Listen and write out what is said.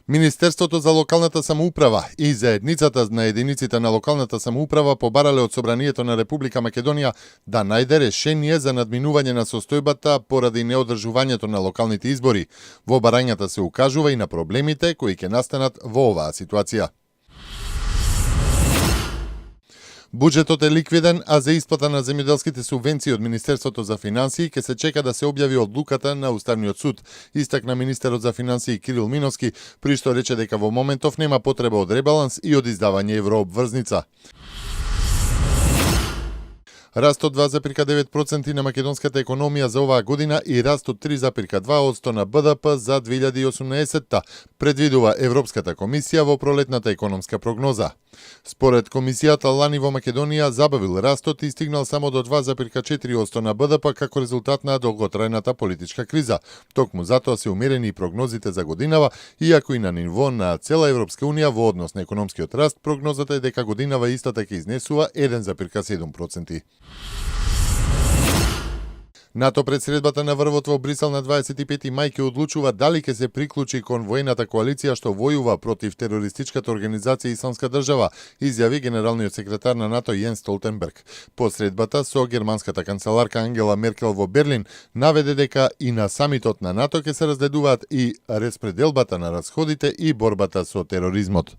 Министерството за локалната самоуправа и заедницата на единиците на локалната самоуправа побарале од Собранието на Република Македонија да најде решение за надминување на состојбата поради неодржувањето на локалните избори. Во барањата се укажува и на проблемите кои ќе настанат во оваа ситуација. Буџетот е ликвиден, а за исплата на земјоделските субвенции од Министерството за финансии ќе се чека да се објави одлуката на Уставниот суд, истакна министерот за финансии Кирил Миновски, при што рече дека во моментов нема потреба од ребаланс и од издавање еврообврзница. Раст од 2,9% на македонската економија за оваа година и раст од 3,2% на БДП за 2018-та, предвидува Европската комисија во пролетната економска прогноза. Според комисијата, лани во Македонија забавил растот и стигнал само до 2,4% на БДП како резултат на долготрајната политичка криза. Токму затоа се умерени и прогнозите за годинава, иако и на ниво на цела Европска унија во однос на економскиот раст, прогнозата е дека годинава истата ќе изнесува 1,7%. НАТО пред средбата на врвот во Брисел на 25 мај ќе одлучува дали ќе се приклучи кон воената коалиција што војува против терористичката организација Исламска држава, изјави генералниот секретар на НАТО Јенс Столтенберг. По средбата со германската канцеларка Ангела Меркел во Берлин наведе дека и на самитот на НАТО ќе се разгледуваат и распределбата на расходите и борбата со тероризмот.